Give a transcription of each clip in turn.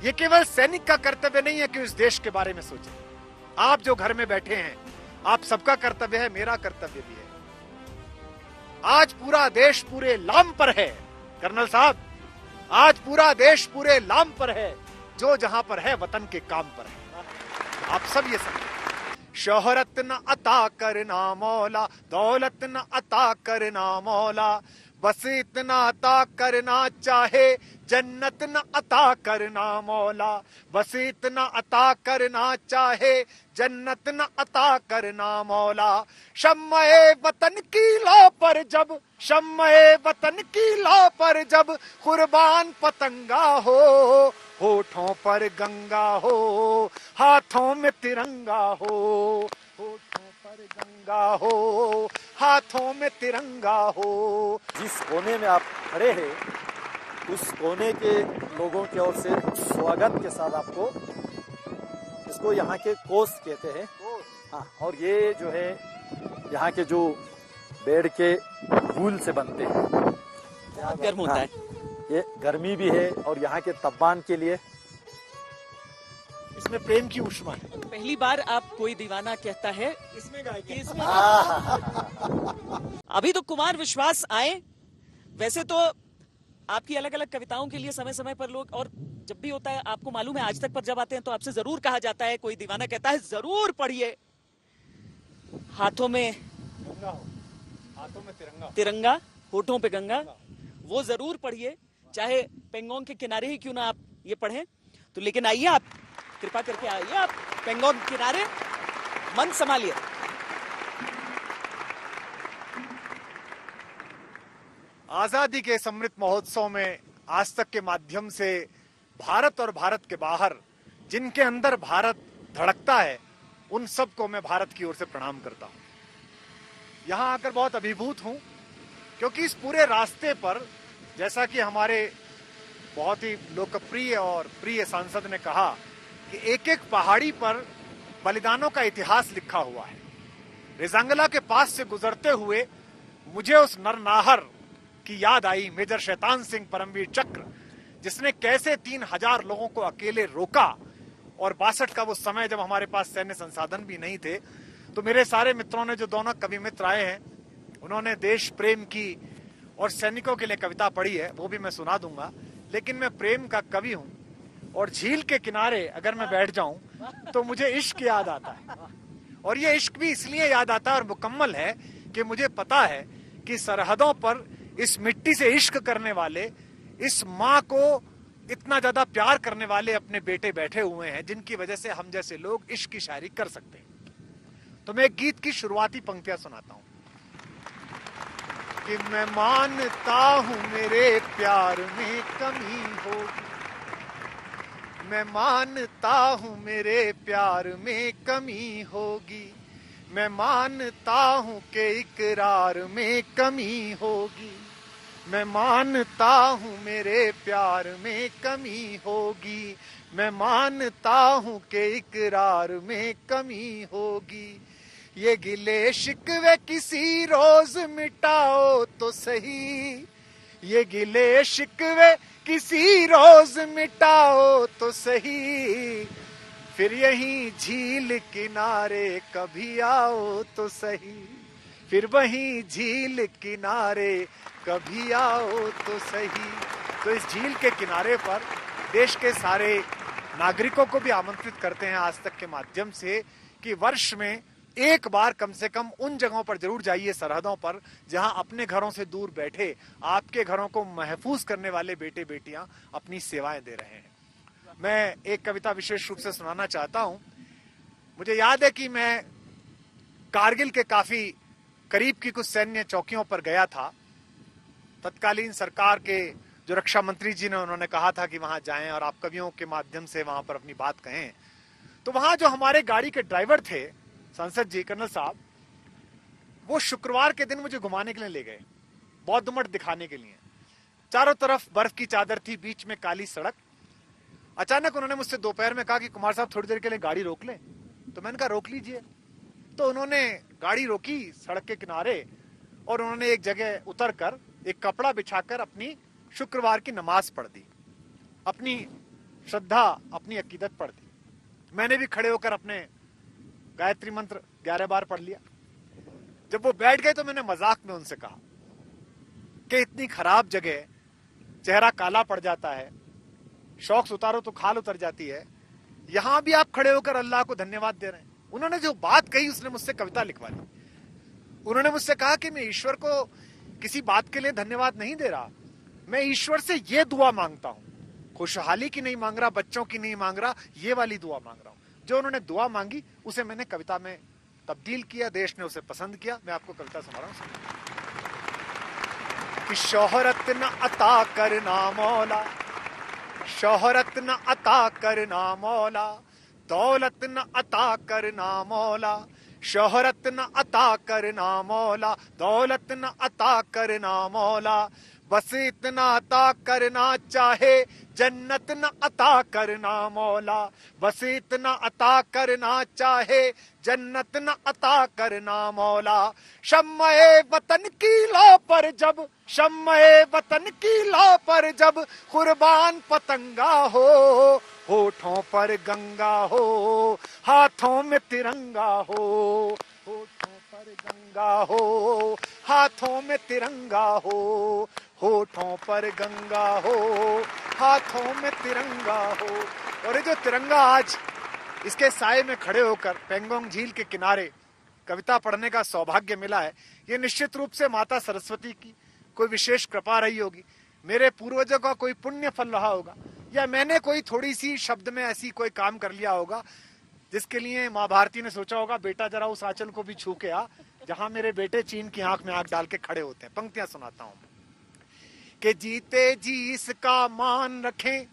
ये केवल सैनिक का कर्तव्य नहीं है कि उस देश के बारे में सोचें। आप जो घर में बैठे हैं, आप सबका कर्तव्य है, मेरा कर्तव्य भी है। आज पूरा देश पूरे लाम पर है कर्नल साहब, आज पूरा देश पूरे लाम पर है। जो जहां पर है वतन के काम पर है। आप सब ये समझें। शोहरत न अता करना मौला, दौलत न अता करना मौला, बस इतना अता करना चाहे, जन्नत न अता करना मौला, बस इतना अता करना चाहे, जन्नत न अता करना मौला। शम्मे वतन की लौ पर जब, शम्मे वतन की लौ पर जब कुर्बान पतंगा हो, होठों पर गंगा हो, हाथों में तिरंगा हो, होठों पर गंगा हो, हाथों में तिरंगा हो। जिस कोने में आप खड़े हैं, उस कोने के लोगों की ओर से स्वागत के साथ आपको, इसको यहाँ के कोस कहते हैं। हाँ, और ये जो है यहाँ के जो बेड के वूल से बनते हैं। बहुत गर्म होता है। ये गर्मी भी है और यहाँ के तापमान के लिए इसमें प्रेम की ऊष्मा है। पहली बार आप कोई दीवाना कहता है इसमें गाय के इसमें अभी तो कुमार विश्वास आए। वैसे तो आपकी अलग अलग कविताओं के लिए समय समय पर लोग, और जब भी होता है आपको मालूम है, आज तक पर जब आते हैं तो आपसे जरूर कहा जाता है, कोई दीवाना कहता है जरूर पढ़िए। हाथों में गंगा हो, हाथों में तिरंगा, तिरंगा, होठों पे गंगा, वो जरूर पढ़िए, चाहे पेंगोंग के किनारे ही क्यों ना आप ये पढ़ें। तो लेकिन आइए, आप कृपा करके आइए, आप पेंगोंग किनारे, मन संभालिए। आजादी के समृद्ध महोत्सव में आज तक के माध्यम से भारत और भारत के बाहर जिनके अंदर भारत धड़कता है, उन सबको मैं भारत की ओर से प्रणाम करता हूं। यहां आकर बहुत अभिभूत हूं, क्योंकि इस पूरे रास्ते पर, जैसा कि हमारे बहुत ही लोकप्रिय और प्रिय सांसद ने कहा, कि एक एक पहाड़ी पर बलिदानों का इतिहास लिखा हुआ है। रेजांगला के पास से गुजरते हुए मुझे उस नरनाहर की याद आई, मेजर शैतान सिंह परमवीर चक्र, जिसने कैसे 3000 लोगों को अकेले रोका। और 62 का वो समय जब हमारे पास सैन्य संसाधन भी नहीं थे, तो मेरे सारे मित्रों ने, जो दोनों कवि मित्र आए हैं, उन्होंने देश प्रेम की और सैनिकों के लिए कविता पढ़ी है, वो भी मैं सुना दूंगा। लेकिन मैं प्रेम का कवि हूं, और झील के किनारे अगर मैं बैठ जाऊं तो मुझे इश्क याद आता है। और ये इश्क भी इसलिए याद आता है और मुकम्मल है कि मुझे पता है कि सरहदों पर इस मिट्टी से इश्क करने वाले, इस माँ को इतना ज्यादा प्यार करने वाले अपने बेटे बैठे हुए हैं, जिनकी वजह से हम जैसे लोग इश्क की शायरी कर सकते हैं। तो मैं एक गीत की शुरुआती पंक्तियां सुनाता हूं कि मैं मानता हूं मेरे प्यार में कमी होगी, मैं मानता हूं मेरे प्यार में कमी होगी, मैं मानता हूं कि इकरार में कमी होगी, मैं मानता हूं मेरे प्यार में कमी होगी, मैं मानता हूं कि इकरार में कमी होगी। ये गिले शिकवे किसी रोज मिटाओ तो सही, ये गिले शिकवे किसी रोज मिटाओ तो सही, फिर यहीं झील किनारे कभी आओ तो सही, फिर वहीं झील किनारे कभी आओ तो सही। तो इस झील के किनारे पर देश के सारे नागरिकों को भी आमंत्रित करते हैं आज तक के माध्यम से, कि वर्ष में एक बार कम से कम उन जगहों पर जरूर जाइए, सरहदों पर, जहां अपने घरों से दूर बैठे आपके घरों को महफूज करने वाले बेटे बेटियां अपनी सेवाएं दे रहे हैं। मैं एक कविता विशेष रूप से सुनाना चाहता हूं। मुझे याद है कि मैं कारगिल के काफी करीब की कुछ सैन्य चौकियों पर गया था। तत्कालीन सरकार के जो रक्षा मंत्री जी ने, उन्होंने कहा था कि वहां जाएं और आप कवियों के माध्यम से वहां पर अपनी बात कहें। तो वहां जो हमारे गाड़ी के ड्राइवर थे, सांसद जी, कर्नल साहब, वो शुक्रवार के दिन मुझे घुमाने के लिए ले गए, बौद्ध मठ दिखाने के लिए। चारों तरफ बर्फ की चादर थी, बीच में काली सड़क। अचानक उन्होंने मुझसे दोपहर में कहा कि कुमार साहब थोड़ी देर के लिए गाड़ी रोक लें। तो मैंने कहा रोक लीजिए। तो उन्होंने गाड़ी रोकी सड़क के किनारे, और उन्होंने एक जगह उतरकर एक कपड़ा बिछाकर अपनी शुक्रवार की नमाज पढ़ दी। अपनी श्रद्धा, अपनी अकीदत पढ़ दी। मैंने भी खड़े होकर अपने गायत्री मंत्र 11 बार पढ़ लिया। जब वो बैठ गए तो मैंने मजाक में उनसे कहा कि इतनी खराब जगह, चेहरा काला पड़ जाता है, शौक उतारो तो खाल उतर जाती है, यहां भी आप खड़े होकर अल्लाह को धन्यवाद दे रहे हैं। उन्होंने जो बात कही उसने मुझसे कविता लिखवा ली। उन्होंने मुझसे कहा कि मैं ईश्वर को किसी बात के लिए धन्यवाद नहीं दे रहा, मैं ईश्वर से ये दुआ मांगता हूं, खुशहाली की नहीं मांग रहा, बच्चों की नहीं मांग रहा, ये वाली दुआ मांग रहा हूं। जो उन्होंने दुआ मांगी उसे मैंने कविता में तब्दील किया, देश ने उसे पसंद किया। मैं आपको कविता सुना रहा हूं कि शोहरत न अता करना मौला, शोहरत न अता करना मौला, दौलत न अता करना मौला, शोहरत न अता करना मौला, दौलत न अता करना मौला, बस इतना अता करना चाहे जन्नत न अता करना मौला, बस इतना अता करना चाहे जन्नत न अता करना मौला। शम्मे वतन की लौ पर जब, शम्मे वतन की लौ पर जब कुर्बान पतंगा हो, होठों पर गंगा हो, हाथों में तिरंगा हो, होठों पर गंगा हो, हाथों में तिरंगा हो, होठों पर गंगा हो, हाथों में तिरंगा हो। और ये जो तिरंगा आज इसके साए में खड़े होकर पेंगोंग झील के किनारे कविता पढ़ने का सौभाग्य मिला है, ये निश्चित रूप से माता सरस्वती की कोई विशेष कृपा रही होगी, मेरे पूर्वजों का कोई पुण्य फल रहा होगा, या मैंने कोई थोड़ी सी शब्द में ऐसी कोई काम कर लिया होगा जिसके लिए माँ भारती ने सोचा होगा बेटा जरा उस आंचल को भी छू के आ जहां मेरे बेटे चीन की आंख में आंख डाल के खड़े होते हैं। पंक्तियां सुनाता हूं कि जीते जी इसका मान रखें,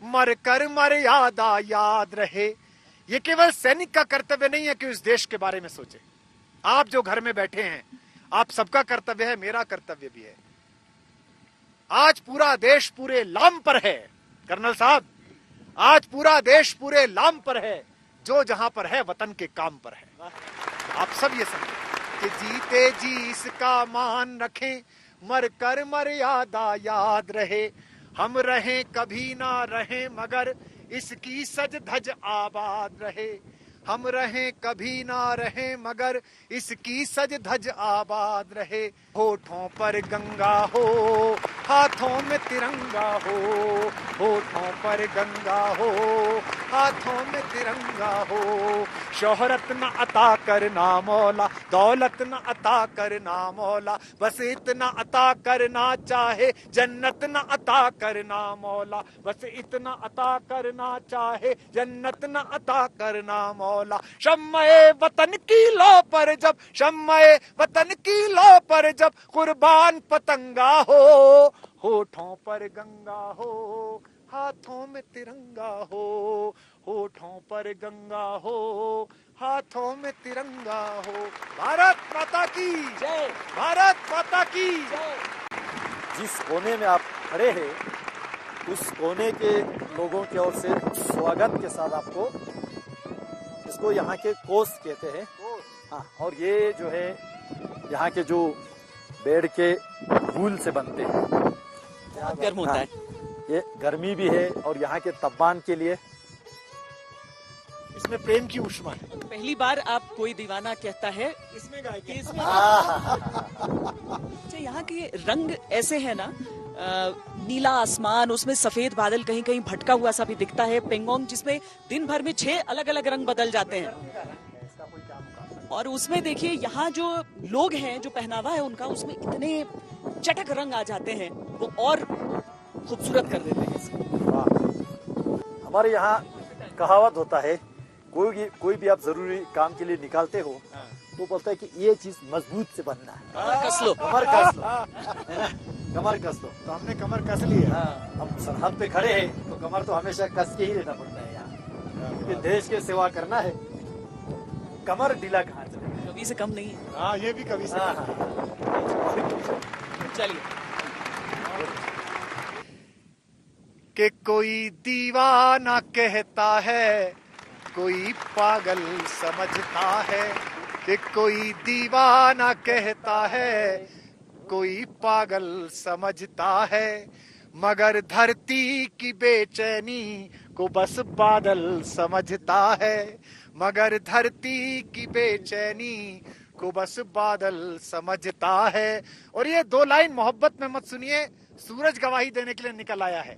मर कर मर्यादा याद रहे। ये केवल सैनिक का कर्तव्य नहीं है कि उस देश के बारे में सोचे, आप जो घर में बैठे हैं आप सबका कर्तव्य है, मेरा कर्तव्य भी है। आज पूरा देश पूरे लाम पर है कर्नल साहब, आज पूरा देश पूरे लाम पर है, जो जहां पर है वतन के काम पर है। आप सब ये समझे कि जीते जी इसका मान रखें, मर कर मर्यादा याद रहे, हम रहें कभी ना रहें मगर इसकी सज धज आबाद रहे, हम रहें कभी ना रहें मगर इसकी सज धज आबाद रहे। होठों पर गंगा हो, हाथों में तिरंगा हो, होठों पर गंगा हो, हाथों में तिरंगा हो। शोहरत न अता करना मौला, दौलत न अता करना मौला, बस इतना अता करना चाहे जन्नत न अता करना मौला, बस इतना अता करना चाहे जन्नत न अता करना मौला। शम्मे वतन की लौ पर जब, शम्मे वतन की लौ पर जब कुर्बान पतंगा हो, होठों पर गंगा हो, हाथों में तिरंगा हो, होठों पर गंगा हो, हाथों में तिरंगा हो। भारत माता की जय, भारत माता की जय। जिस कोने में आप खड़े हैं उस कोने के लोगों की ओर से स्वागत के साथ आपको, इसको यहाँ के कोस कहते हैं। हाँ, और ये जो है यहाँ के जो बेड के वूल से बनते हैं, बहुत गर्म होता है। ये गर्मी भी है और यहाँ के तापमान के लिए इसमें प्रेम की उष्मा है। पहली बार आप कोई दीवाना कहता है इसमें गाएंगे, इसमें अच्छा, यहाँ के रंग ऐसे है ना, नीला आसमान, उसमें सफेद बादल कहीं कहीं भटका हुआ सा भी दिखता है। पेंगोंग जिसमें दिन भर में 6 अलग अलग रंग बदल जाते हैं, और उसमें देखिए यहाँ जो लोग हैं, जो पहनावा है उनका, उसमें इतने चटक रंग आ जाते हैं, वो और खूबसूरत कर देते हैं इसको। हमारे यहाँ कहावत होता है, कोई भी आप जरूरी काम के लिए निकालते हो तो बोलता है कि ये चीज मजबूत से बनना है, कमर कस लो, कमर कस लो, है ना, कमर कस लो। तो हमने कमर कस ली है। हम सरहद पे खड़े हैं तो कमर तो हमेशा कस के ही रहना पड़ता है यहाँ, क्योंकि देश की सेवा करना है, कमर ढीला कहाँ चलेगा। कभी से कम नहीं है। हाँ, ये भी कभी से चलिए, कि कोई दीवाना कहता है, कोई पागल समझता है, कि कोई दीवाना कहता है, कोई पागल समझता है, मगर धरती की बेचैनी को बस बादल समझता है, मगर धरती की बेचैनी को बस बादल समझता है। और ये दो लाइन मोहब्बत में मत सुनिए, सूरज गवाही देने के लिए निकल आया है।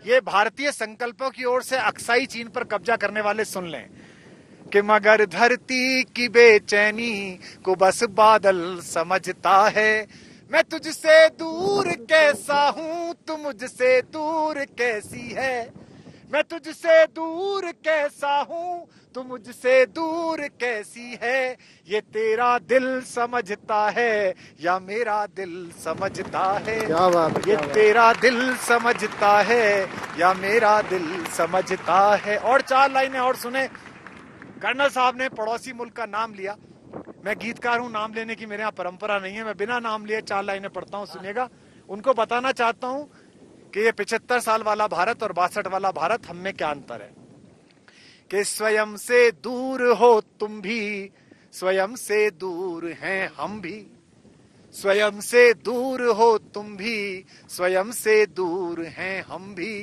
ये भारतीय संकल्पों की ओर से अक्साई चीन पर कब्जा करने वाले सुन लें कि मगर धरती की बेचैनी को बस बादल समझता है। मैं तुझसे दूर कैसा हूं, तू मुझसे दूर कैसी है। मैं तुझसे दूर कैसा हूं, तू मुझसे दूर कैसी है। ये तेरा दिल समझता है या मेरा दिल समझता है। क्या बात है, ये क्या बात। तेरा दिल समझता है या मेरा दिल समझता है। और 4 लाइनें और सुने। कर्नल साहब ने पड़ोसी मुल्क का नाम लिया। मैं गीतकार हूं, नाम लेने की मेरे यहाँ परंपरा नहीं है। मैं बिना नाम लिए 4 लाइनें पढ़ता हूं, सुनिएगा। उनको बताना चाहता हूं कि ये 75 साल वाला भारत और 62 वाला भारत, हम में क्या अंतर है। कि स्वयं से दूर हो तुम भी, स्वयं से दूर हैं हम भी। स्वयं से दूर हो तुम भी, स्वयं से दूर हैं हम भी।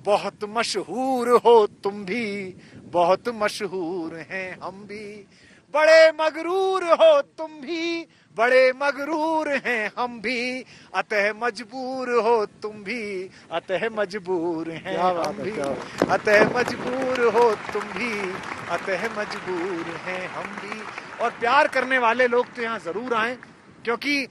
बहुत मशहूर हो तुम भी, बहुत मशहूर हैं हम भी। बड़े मगरूर हो तुम भी, बड़े मगरूर हैं हम भी। अतः मजबूर हो तुम भी, अतः मजबूर हैं हम भी। अतः मजबूर हो तुम भी, अतः मजबूर हैं हम भी। और प्यार करने वाले लोग तो यहाँ जरूर आए, क्योंकि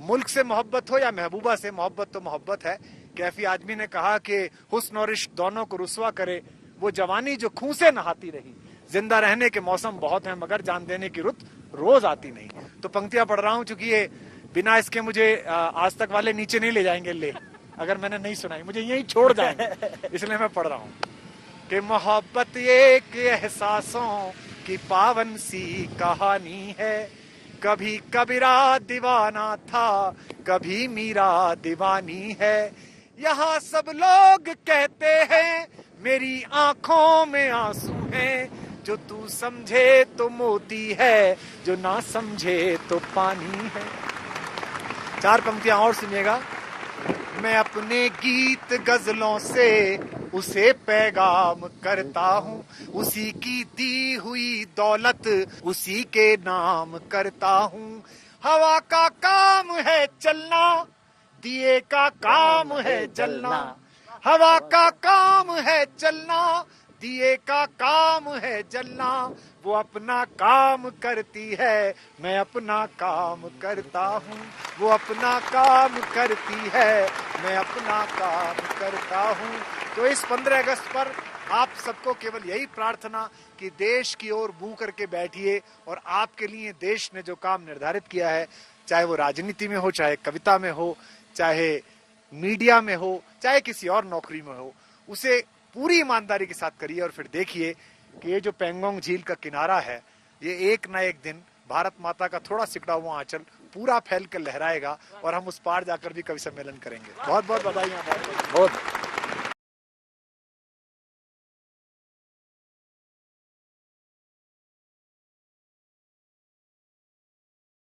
मुल्क से मोहब्बत हो या महबूबा से मोहब्बत तो मोहब्बत है। कैफी आदमी ने कहा कि हुस्न और इश्क दोनों को रुसवा करे वो जवानी जो खून से नहाती रही। जिंदा रहने के मौसम बहुत हैं, मगर जान देने की रुत रोज आती नहीं। तो पंक्तियां पढ़ रहा हूं, क्योंकि ये बिना इसके मुझे आज तक वाले नीचे नहीं ले जाएंगे। ले अगर मैंने नहीं सुनाई मुझे यहीं छोड़ जाएंगे, इसलिए मैं पढ़ रहा हूं कि मोहब्बत एक एहसासों की पावन सी कहानी है। कभी कबीरा दीवाना था, कभी मीरा दीवानी है। यहाँ सब लोग कहते हैं मेरी आंखों में आंसू हैं। जो तू समझे तो मोती है, जो ना समझे तो पानी है। 4 पंक्तियां और सुनिएगा। मैं अपने गीत गजलों से उसे पैगाम करता हूँ। उसी की दी हुई दौलत उसी के नाम करता हूँ। हवा का काम है चलना, दिए का काम है जलना। हवा का काम है चलना, दिए का काम है जलना। वो अपना काम करती है, मैं अपना काम करता हूँ। वो अपना काम करती है, मैं अपना काम करता हूँ। तो इस 15 अगस्त पर आप सबको केवल यही प्रार्थना कि देश की ओर मुंह करके बैठिए और आपके लिए देश ने जो काम निर्धारित किया है, चाहे वो राजनीति में हो, चाहे कविता में हो, चाहे मीडिया में हो, चाहे किसी और नौकरी में हो, उसे पूरी ईमानदारी के साथ करिए। और फिर देखिए कि ये जो पेंगोंग झील का किनारा है, ये एक ना एक दिन भारत माता का थोड़ा सिकड़ा हुआ आंचल पूरा फैल कर लहराएगा और हम उस पार जाकर भी कवि सम्मेलन करेंगे। बहुत बहुत बधाई। बहुत